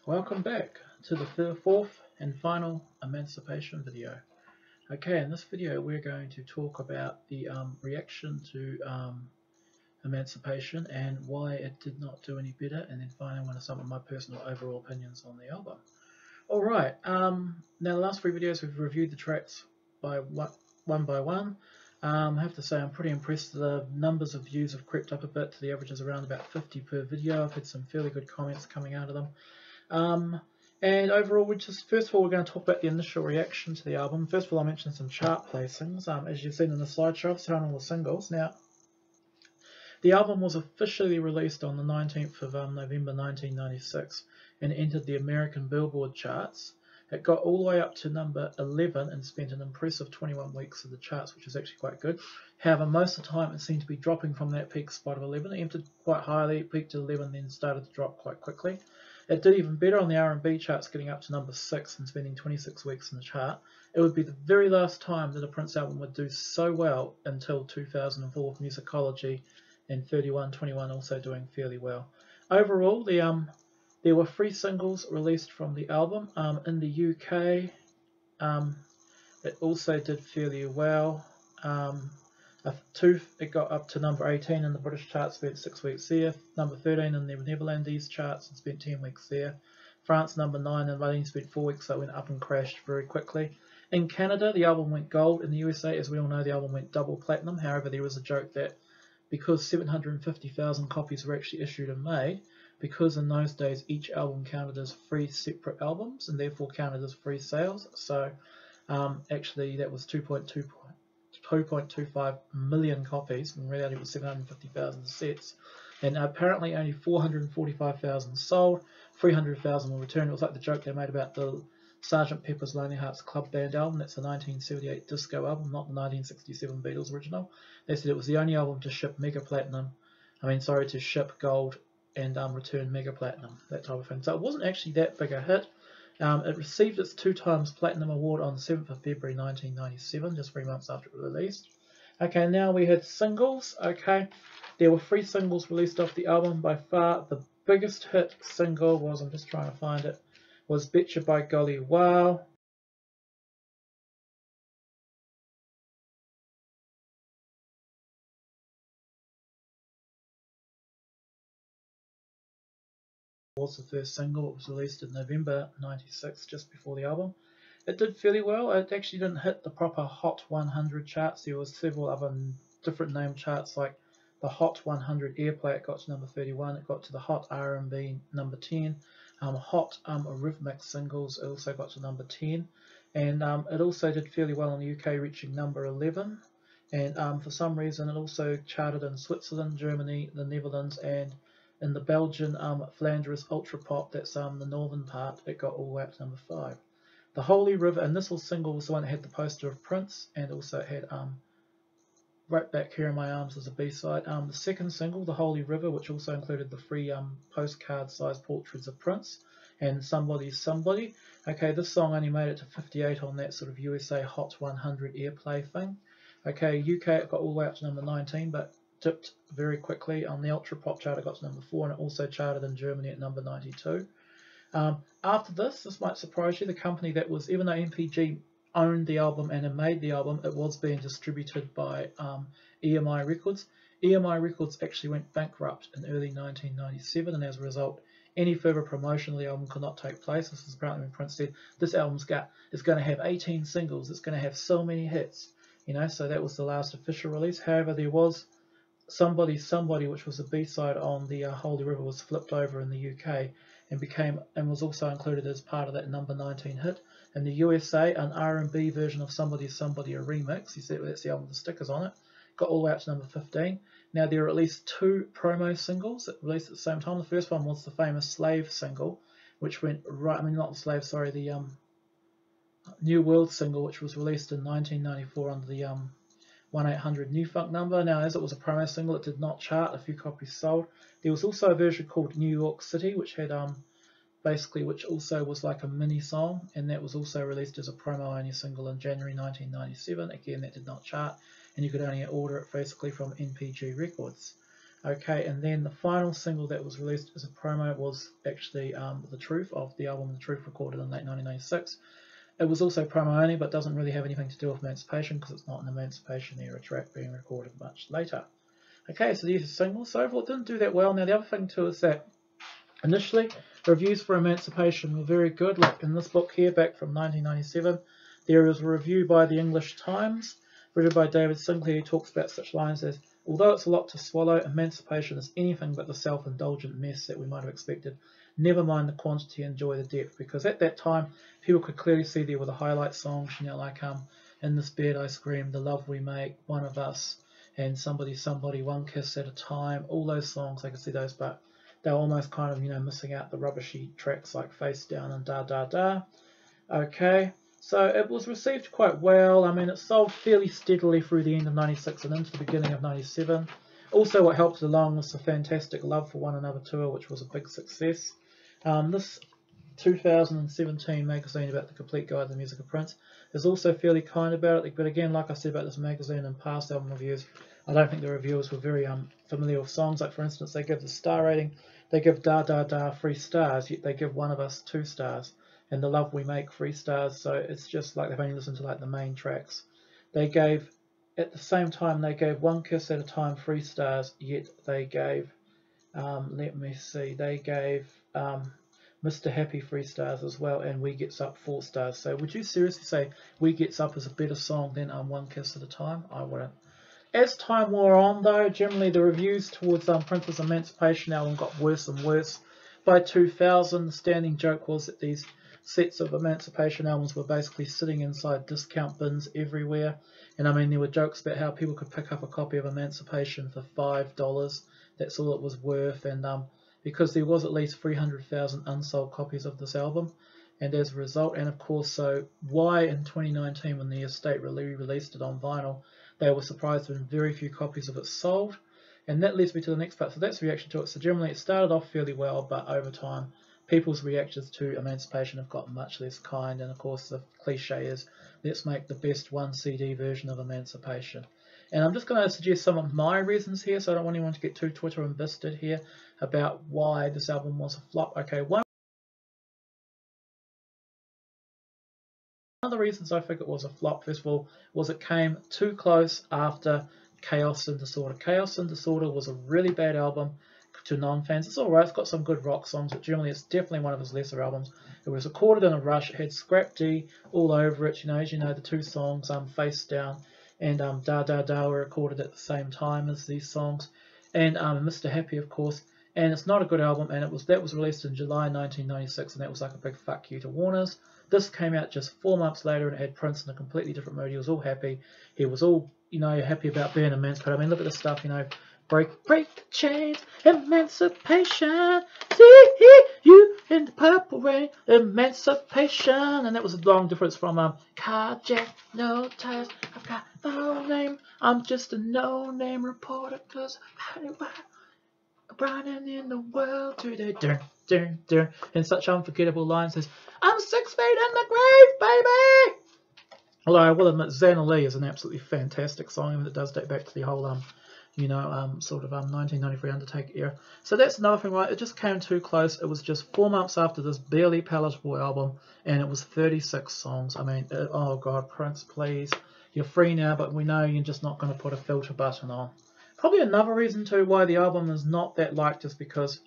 Welcome back to the fourth and final Emancipation video. Okay, in this video we're going to talk about the reaction to Emancipation and why it did not do any better, and then finally some of my personal overall opinions on the album. Alright, now the last three videos we've reviewed the tracks one by one. I have to say I'm pretty impressed. The numbers of views have crept up a bit to the averages around about 50 per video. I've had some fairly good comments coming out of them. And overall, first of all, we're going to talk about the initial reaction to the album. First of all, I'll mention some chart placings. As you've seen in the slideshow, I've thrown all the singles. Now, the album was officially released on the 19th of November 1996 and entered the American Billboard charts. It got all the way up to number 11 and spent an impressive 21 weeks of the charts, which is actually quite good. However, most of the time it seemed to be dropping from that peak spot of 11. It entered quite highly, peaked at 11, then started to drop quite quickly. It did even better on the R&B charts, getting up to number 6 and spending 26 weeks in the chart. It would be the very last time that a Prince album would do so well until 2004 with Musicology and 3121 also doing fairly well. Overall, there were 3 singles released from the album. In the UK, it also did fairly well. It got up to number 18 in the British charts, spent 6 weeks there. Number 13 in the Netherlands charts and spent 10 weeks there. France number 9 and only spent 4 weeks, so it went up and crashed very quickly. In Canada, the album went gold. In the USA, as we all know, the album went double platinum. However, there was a joke that because 750,000 copies were actually issued and made, because in those days each album counted as 3 separate albums and therefore counted as 3 sales. So actually that was 2.25 million copies. In reality it was 750,000 sets, and apparently only 445,000 sold. 300,000 were returned. It was like the joke they made about the Sgt. Pepper's Lonely Hearts Club Band album. That's the 1978 disco album, not the 1967 Beatles original. They said it was the only album to ship to ship gold and return mega platinum, that type of thing. So it wasn't actually that big a hit. It received its 2 times platinum award on the 7th of February 1997, just 3 months after it was released. Okay, now we had singles. Okay, there were 3 singles released off the album. By far the biggest hit single was, I'm just trying to find it, was Betcha by Golly Wow. Was the first single. It was released in November 96, just before the album. It did fairly well. It actually didn't hit the proper Hot 100 charts. There was several other different name charts, like the Hot 100 Airplay. It got to number 31. It got to the Hot R&B number 10. Hot Rhythmic Singles also got to number 10, and it also did fairly well in the UK, reaching number 11. And for some reason it also charted in Switzerland, Germany, the Netherlands, and in the Belgian Flanders Ultra Pop, that's the northern part, it got all the way up to number 5. The Holy River, and this single was the one that had the poster of Prince, and also it had Right Back Here in My Arms as a B-side. The second single, The Holy River, which also included the 3 postcard-sized portraits of Prince and Somebody's Somebody. Okay, this song only made it to 58 on that sort of USA Hot 100 airplay thing. Okay, UK it got all the way up to number 19, but dipped very quickly. On the Ultra Pop chart it got to number 4, and it also charted in Germany at number 92. After this might surprise you, the company that was, even though MPG owned the album and had made the album, it was being distributed by EMI Records. EMI Records actually went bankrupt in early 1997, and as a result any further promotion of the album could not take place. This is apparently when Prince said this album's is going to have 18 singles, it's going to have so many hits, so that was the last official release. However, there was Somebody's Somebody, which was the B-side on the Holy River, was flipped over in the UK and was also included as part of that number 19 hit. In the USA, an R&B version of Somebody's Somebody, a remix, you see that's the album with the stickers on it, got all the way up to number 15. Now there are at least 2 promo singles that released at the same time. The first one was the famous Slave single, which went not the Slave, sorry, the New World single, which was released in 1994 under the 1-800 New Funk number. Now, as it was a promo single, it did not chart. A few copies sold. There was also a version called New York City, which had which also was like a mini song, and that was also released as a promo only single in January 1997. Again, that did not chart, and you could only order it basically from NPG Records. Okay, and then the final single that was released as a promo was actually The Truth, of the album The Truth, recorded in late 1996. It was also promo only, but doesn't really have anything to do with Emancipation because it's not an Emancipation era track being recorded much later. Okay, so these are singles. So overall, it didn't do that well. Now the other thing too is that initially the reviews for Emancipation were very good. Like in this book here, back from 1997, there is a review by the English Times, written by David Sinclair, who talks about such lines as, "Although it's a lot to swallow, Emancipation is anything but the self-indulgent mess that we might have expected. Never mind the quantity, enjoy the depth." Because at that time, people could clearly see there were the highlight songs, you know, like "In This Bed I Scream," "The Love We Make," "One of Us," and "Somebody Somebody," "One Kiss at a Time." All those songs, I could see those, but they were almost kind of, you know, missing out the rubbishy tracks like "Face Down" and "Da Da Da." Okay, so it was received quite well. I mean, it sold fairly steadily through the end of 96 and into the beginning of 97. Also, what helped along was the fantastic Love for One Another tour, which was a big success. This 2017 magazine about the complete guide to the music of Prince is also fairly kind about it, but again, like I said about this magazine and past album reviews, I don't think the reviewers were very familiar with songs. Like for instance, they give the star rating, they give "Da Da Da" 3 stars, yet they give "One of Us" 2 stars, and "The Love We Make" 3 stars. So it's just like they've only listened to like the main tracks. They gave, at the same time, they gave "One Kiss at a Time" 3 stars, yet they gave, let me see, they gave Mr. Happy 3 stars as well, and "We Gets Up" 4 stars. So would you seriously say "We Gets Up" is a better song than "One Kiss at a Time"? I wouldn't. As time wore on, though, generally the reviews towards Prince's Emancipation album got worse and worse. By 2000, the standing joke was that these sets of Emancipation albums were basically sitting inside discount bins everywhere. And I mean, there were jokes about how people could pick up a copy of Emancipation for $5. That's all it was worth. And because there was at least 300,000 unsold copies of this album. And as a result, and of course, so why in 2019, when the estate released it on vinyl, they were surprised when very few copies of it sold. And that leads me to the next part. So that's the reaction to it. So generally it started off fairly well, but over time people's reactions to Emancipation have got much less kind. And of course the cliche is, let's make the best 1 CD version of Emancipation. And I'm just going to suggest some of my reasons here, so I don't want anyone to get too Twitter invested here about why this album was a flop. Okay, one of the reasons I think it was a flop, first of all, was it came too close after Chaos and Disorder. Chaos and Disorder was a really bad album to non-fans. It's alright, it's got some good rock songs, but generally it's definitely one of his lesser albums. It was recorded in a rush, it had Scrap D all over it, you know, as you know, the 2 songs, Face Down and Da Da Da, were recorded at the same time as these songs. And Mr. Happy, of course. And it's not a good album, and that was released in July 1996, and that was like a big fuck you to Warner's. This came out just 4 months later, and it had Prince in a completely different mood. He was all happy. He was all, you know, happy about being emancipated. I mean, look at the stuff, you know, break the chains, emancipation, see you in the purple rain, emancipation. And that was a long difference from carjack, no ties, I've got no name, I'm just a no-name reporter, cause I'm running in the world today, and such unforgettable lines as, I'm 6 feet in the grave, baby. Although I will admit, Xana Lee is an absolutely fantastic song, and it does date back to the whole sort of 1993 Undertaker era. So that's another thing, right? It just came too close. It was just 4 months after this barely palatable album, and it was 36 songs. I mean, oh God, Prince, please, you're free now, but we know you're just not going to put a filter button on. Probably another reason too why the album is not that liked is because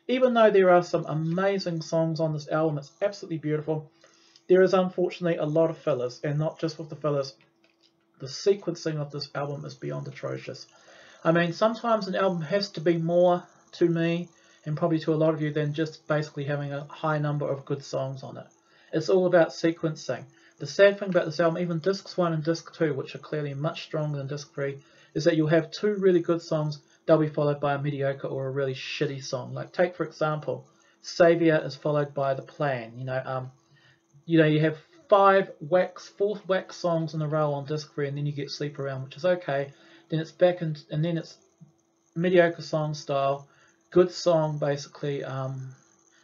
even though there are some amazing songs on this album, it's absolutely beautiful, there is unfortunately a lot of fillers, and not just with the fillers. The sequencing of this album is beyond atrocious. I mean, sometimes an album has to be more to me, and probably to a lot of you, than just basically having a high number of good songs on it. It's all about sequencing. The sad thing about this album, even Discs 1 and Disc 2, which are clearly much stronger than Disc 3, is that you'll have 2 really good songs, they'll be followed by a mediocre or a really shitty song. Like, take for example, Saviour is followed by The Plan. You have 4 wax songs in a row on Disc 3, and then you get Sleep Around, which is okay. Then it's back and then it's mediocre song style, good song basically,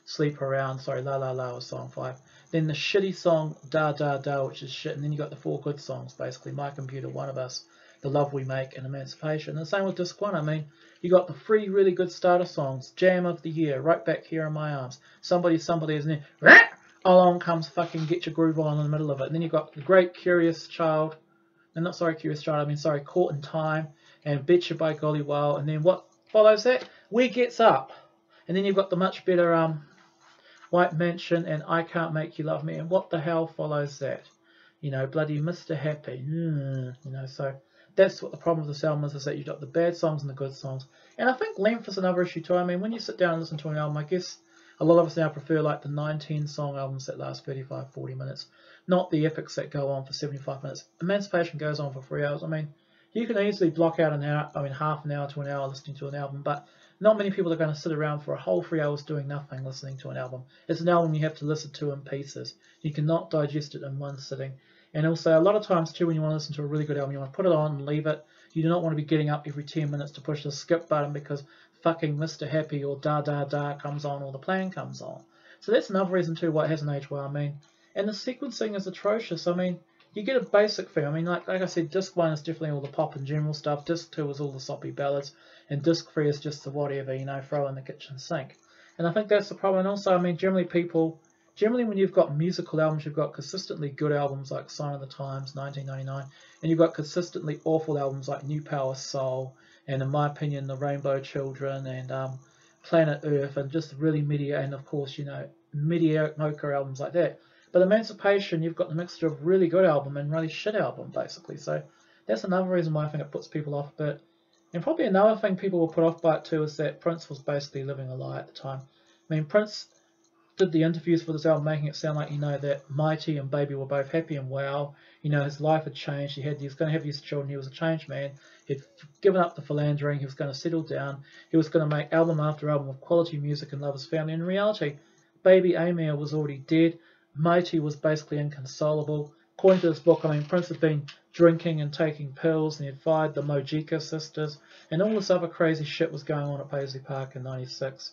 Sleep Around, sorry, La La La was song 5. Then the shitty song Da Da Da, which is shit, and then you got the 4 good songs basically, My Computer, One of Us, The Love We Make, and Emancipation. And the same with Disc 1. I mean, you got the 3 really good starter songs, Jam of the Year, Right Back Here in My Arms, Somebody is near, along comes fucking Get Your Groove On in the middle of it. And then you got the great Curious Child, and not sorry Curious Child, I mean sorry, Caught in Time, and Betcha by Golly Wow. And then what follows that? We Gets Up. And then you've got the much better White Mansion and I Can't Make You Love Me. And what the hell follows that? You know, bloody Mr. Happy. You know, so that's what the problem with this album is that you've got the bad songs and the good songs. And I think length is another issue too. I mean, when you sit down and listen to an album, I guess a lot of us now prefer like the 19-song albums that last 35, 40 minutes, not the epics that go on for 75 minutes. Emancipation goes on for 3 hours. I mean, you can easily block out an hour, half an hour to an hour listening to an album, but not many people are going to sit around for a whole 3 hours doing nothing listening to an album. It's an album you have to listen to in pieces. You cannot digest it in one sitting. And also, a lot of times too, when you want to listen to a really good album, you want to put it on and leave it. You do not want to be getting up every 10 minutes to push the skip button because fucking Mr. Happy or Da Da Da comes on or the plan comes on. So that's another reason too why it hasn't aged well. I mean, and the sequencing is atrocious. I mean, you get a basic thing. I mean, like I said, disc 1 is definitely all the pop and general stuff. Disc 2 is all the soppy ballads. And disc 3 is just the whatever, you know, throw in the kitchen sink. And I think that's the problem. And also, I mean, generally when you've got musical albums, you've got consistently good albums like Sign of the Times, 1999. And you've got consistently awful albums like New Power Soul. And in my opinion, The Rainbow Children and Planet Earth. And just really mediocre, and of course, you know, mediocre albums like that. But Emancipation, you've got the mixture of really good album and really shit album, basically. So that's another reason why I think it puts people off a bit. And probably another thing people were put off by it too is that Prince was basically living a lie at the time. I mean, Prince did the interviews for this album making it sound like, you know, that Mighty and Baby were both happy and well. You know, his life had changed. He was going to have these children. He was a changed man. He'd given up the philandering. He was going to settle down. He was going to make album after album of quality music and love his family. In reality, Baby Amir was already dead. Mighty was basically inconsolable. According to this book, I mean, Prince had been drinking and taking pills, and he had fired the Mojica sisters, and all this other crazy shit was going on at Paisley Park in '96.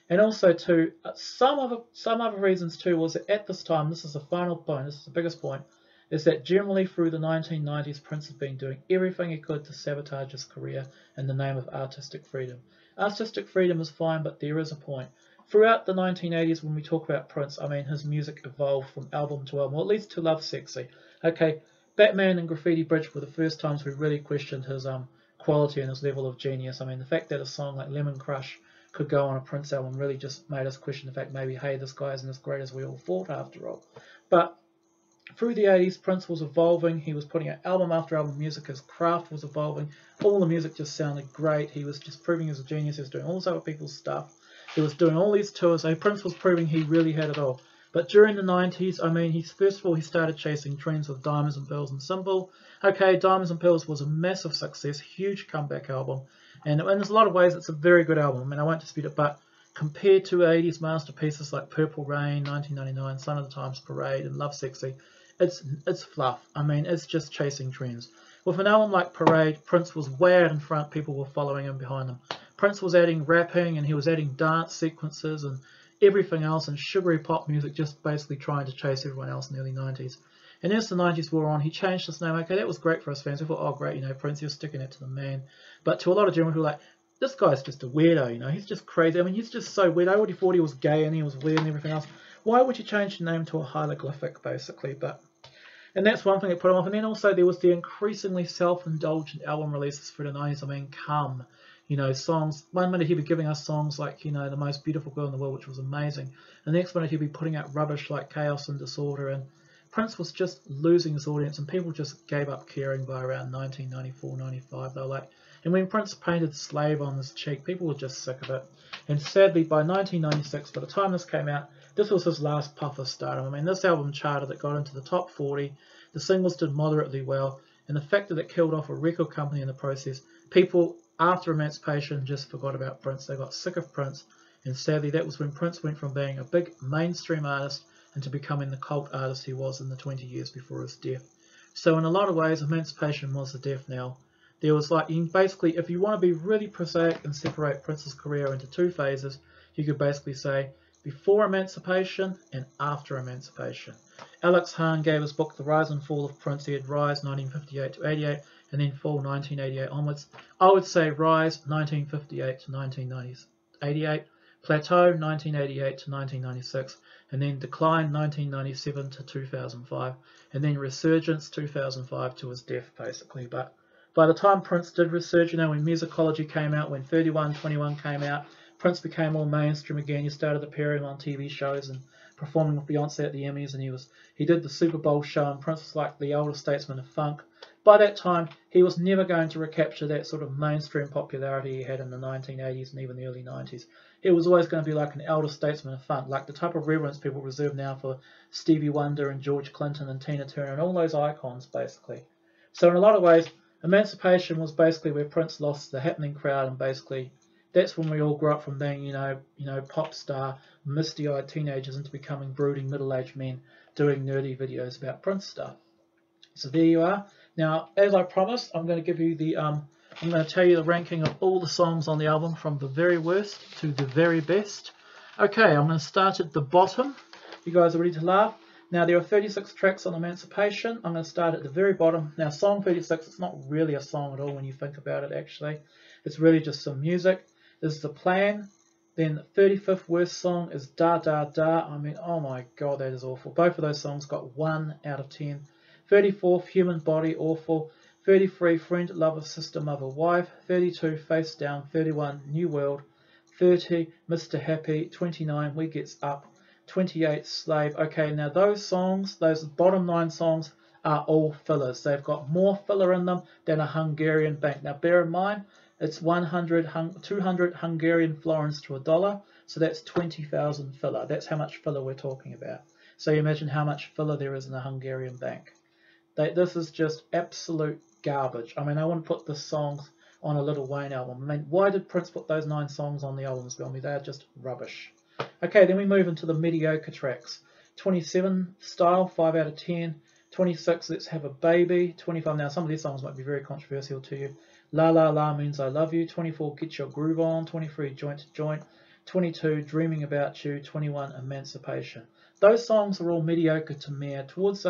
And also, too, some other reasons too was that at this time, this is the final point, this is the biggest point, is that generally through the 1990s, Prince had been doing everything he could to sabotage his career in the name of artistic freedom. Artistic freedom is fine, but there is a point. Throughout the 1980s, when we talk about Prince, I mean, his music evolved from album to album, or at least to Lovesexy. Okay, Batman and Graffiti Bridge were the first times we really questioned his quality and his level of genius. I mean, the fact that a song like Lemon Crush could go on a Prince album really just made us question the fact maybe, hey, this guy isn't as great as we all thought after all. But through the 80s, Prince was evolving. He was putting out album after album music. His craft was evolving. All the music just sounded great. He was just proving he was a genius. He was doing all this other people's stuff. He was doing all these tours. So Prince was proving he really had it all. But during the 90s, I mean, first of all, he started chasing trends with Diamonds and Pearls and Symbol. Okay, Diamonds and Pearls was a massive success, huge comeback album. And in a lot of ways, it's a very good album. I mean, I won't dispute it, but compared to 80s masterpieces like Purple Rain, 1999, Sign of the Times, Parade, and Lovesexy, it's fluff. I mean, it's just chasing trends. With an album like Parade, Prince was way out in front. People were following him behind him. Prince was adding rapping, and he was adding dance sequences and everything else, and sugary pop music, just basically trying to chase everyone else in the early 90s. And as the 90s wore on, he changed his name. Okay, that was great for us fans. We thought, oh great, you know, Prince, he was sticking it to the man. But to a lot of general people, like, this guy's just a weirdo, you know, he's just crazy. I mean, he's just so weird. I already thought he was gay and he was weird and everything else. Why would you change the name to a hieroglyphic, basically? And that's one thing that put him off. And then also there was the increasingly self-indulgent album releases through the 90s. I mean, Come, you know, songs. One minute he'd be giving us songs like, you know, The Most Beautiful Girl in the World, which was amazing. The next minute he'd be putting out rubbish like Chaos and Disorder. And Prince was just losing his audience, and people just gave up caring by around 1994, 95. They were like, and when Prince painted Slave on his cheek, people were just sick of it. And sadly, by 1996, by the time this came out, this was his last puff of stardom. I mean, this album charted, it got into the top 40, the singles did moderately well, and the fact that it killed off a record company in the process, people, after Emancipation, just forgot about Prince. They got sick of Prince, and sadly, that was when Prince went from being a big mainstream artist into becoming the cult artist he was in the 20 years before his death. So in a lot of ways, Emancipation was the death knell. There was like, basically, if you want to be really prosaic and separate Prince's career into two phases, you could basically say before Emancipation and after Emancipation. Alex Hahn gave his book The Rise and Fall of Prince. He had Rise 1958 to 88 and then fall 1988 onwards. I would say rise 1958 to 1988, plateau 1988 to 1996, and then decline 1997 to 2005, and then resurgence 2005 to his death basically. But by the time Prince did resurge, you know, when Musicology came out, when 3121 came out, Prince became more mainstream again. He started appearing on TV shows and performing with Beyonce at the Emmys, and he did the Super Bowl show, and Prince was like the elder statesman of funk. By that time, he was never going to recapture that sort of mainstream popularity he had in the 1980s and even the early 90s. He was always going to be like an elder statesman of funk, like the type of reverence people reserve now for Stevie Wonder and George Clinton and Tina Turner and all those icons, basically. So in a lot of ways, Emancipation was basically where Prince lost the happening crowd, and basically that's when we all grew up from being, you know, pop star, misty-eyed teenagers into becoming brooding middle-aged men doing nerdy videos about Prince stuff. So there you are. Now, as I promised, I'm going to give you the I'm going to tell you the ranking of all the songs on the album from the very worst to the very best. Okay, I'm going to start at the bottom. You guys are ready to laugh? Now, there are 36 tracks on Emancipation. I'm going to start at the very bottom. Now, song 36, it's not really a song at all when you think about it, actually. It's really just some music. This is The Plan. Then the 35th worst song is Da Da Da. I mean, oh my god, that is awful. Both of those songs got 1 out of 10. 34th, Human Body, awful. 33, Friend, Lover, Sister, Mother, Wife. 32, Face Down. 31, New World. 30, Mr. Happy. 29, We Gets Up. 28, Slave. Okay, now those songs, those bottom 9 songs, are all fillers. They've got more filler in them than a Hungarian bank. Now bear in mind, it's 200 Hungarian florins to $1, so that's 20,000 filler. That's how much filler we're talking about. So you imagine how much filler there is in a Hungarian bank. This is just absolute garbage. I mean, I wouldn't put the songs on a Lil Wayne album. I mean, why did Prince put those 9 songs on the album? I mean, they are just rubbish. Okay, then we move into the mediocre tracks. 27, Style, 5 out of 10. 26, Let's Have a Baby. 25, now some of these songs might be very controversial to you. La La La Means I Love You. 24, Get Your Groove On. 23, Joint to Joint. 22, Dreaming About You. 21, Emancipation. Those songs are all mediocre to me. Towards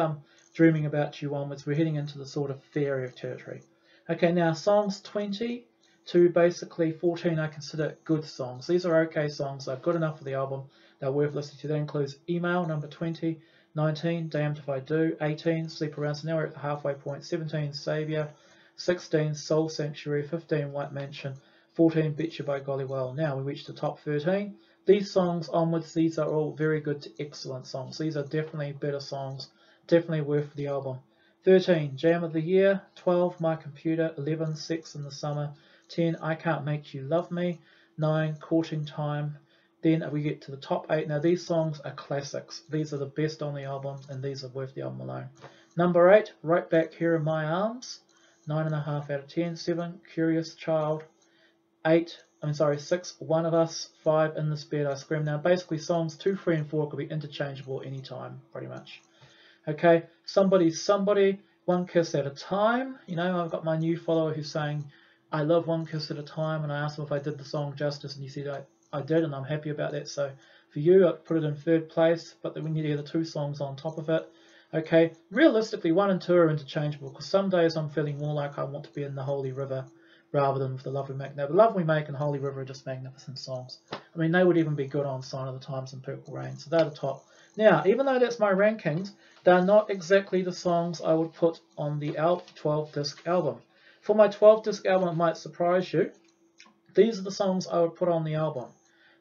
Dreaming About You onwards, we're heading into the sort of fairy territory. Okay, now songs 20 to basically 14 I consider good songs. These are okay songs. They're good enough for the album. They're worth listening to. That includes Email, number 20. 19, Damned If I Do. 18, Sleep Around. So now we're at the halfway point. 17, Saviour. 16, Soul Sanctuary. 15, White Mansion. 14, Bet You by Golly Well. Now we reach the top 13. These songs onwards, these are all very good to excellent songs. These are definitely better songs. Definitely worth the album. 13, Jam of the Year. 12, My Computer. 11, Sex in the Summer. 10, I Can't Make You Love Me. 9, Courting Time. Then we get to the top 8. Now these songs are classics. These are the best on the album, and these are worth the album alone. Number 8, Right Back Here in My Arms. 9.5 out of 10. 7, Curious Child. 6, One of Us. 5, In This Bed I Scream. Now basically songs 2, 3 and 4 could be interchangeable anytime, pretty much. Okay, Somebody's Somebody. One Kiss at a Time. You know, I've got my new follower who's saying, I love One Kiss at a Time, and I asked him if I did the song justice, and he said I did, and I'm happy about that. So for you, I'd put it in 3rd place, but then we need to get the 2 songs on top of it. Okay, realistically, 1 and 2 are interchangeable, because some days I'm feeling more like I want to be in the Holy River rather than with the Love We Make. Now, the Love We Make and Holy River are just magnificent songs. I mean, they would even be good on Sign of the Times and Purple Rain, so they're the top. Now, even though that's my rankings, they're not exactly the songs I would put on the 12-disc album. For my 12-disc album, it might surprise you. These are the songs I would put on the album.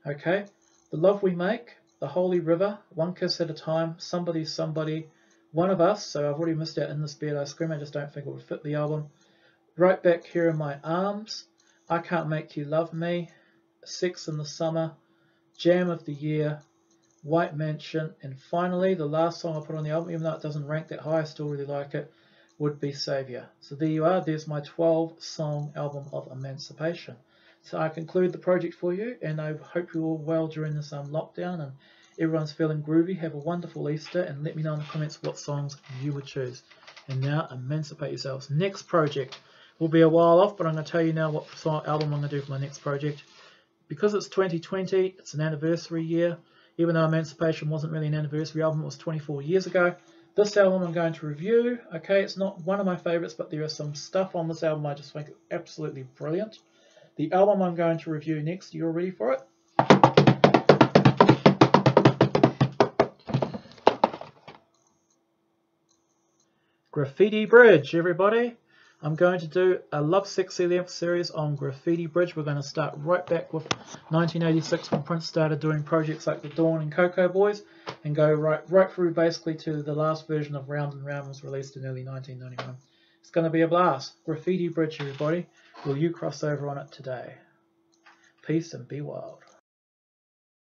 Okay, The Love We Make, The Holy River, One Kiss at a Time, Somebody's Somebody, One of Us, so I've already missed out In This Bed I Scream, I just don't think it would fit the album. Right Back Here in My Arms, I Can't Make You Love Me, Sex in the Summer, Jam of the Year, White Mansion, and finally, the last song I put on the album, even though it doesn't rank that high, I still really like it, would be Saviour. So there you are, there's my 12-song album of Emancipation. So I conclude the project for you, and I hope you're all well during this lockdown, and everyone's feeling groovy. Have a wonderful Easter, and let me know in the comments what songs you would choose. And now, emancipate yourselves. Next project will be a while off, but I'm going to tell you now what album I'm going to do for my next project. Because it's 2020, it's an anniversary year. Even though Emancipation wasn't really an anniversary album, it was 24 years ago. This album I'm going to review. Okay, it's not one of my favorites, but there is some stuff on this album I just think is absolutely brilliant. The album I'm going to review next, you're ready for it? Graffiti Bridge, everybody. I'm going to do a Love Sexy Length series on Graffiti Bridge. We're going to start right back with 1986 when Prince started doing projects like The Dawn and Cocoa Boys, and go right through basically to the last version of Round and Round was released in early 1991. It's going to be a blast. Graffiti Bridge, everybody. Will you cross over on it today? Peace and be wild.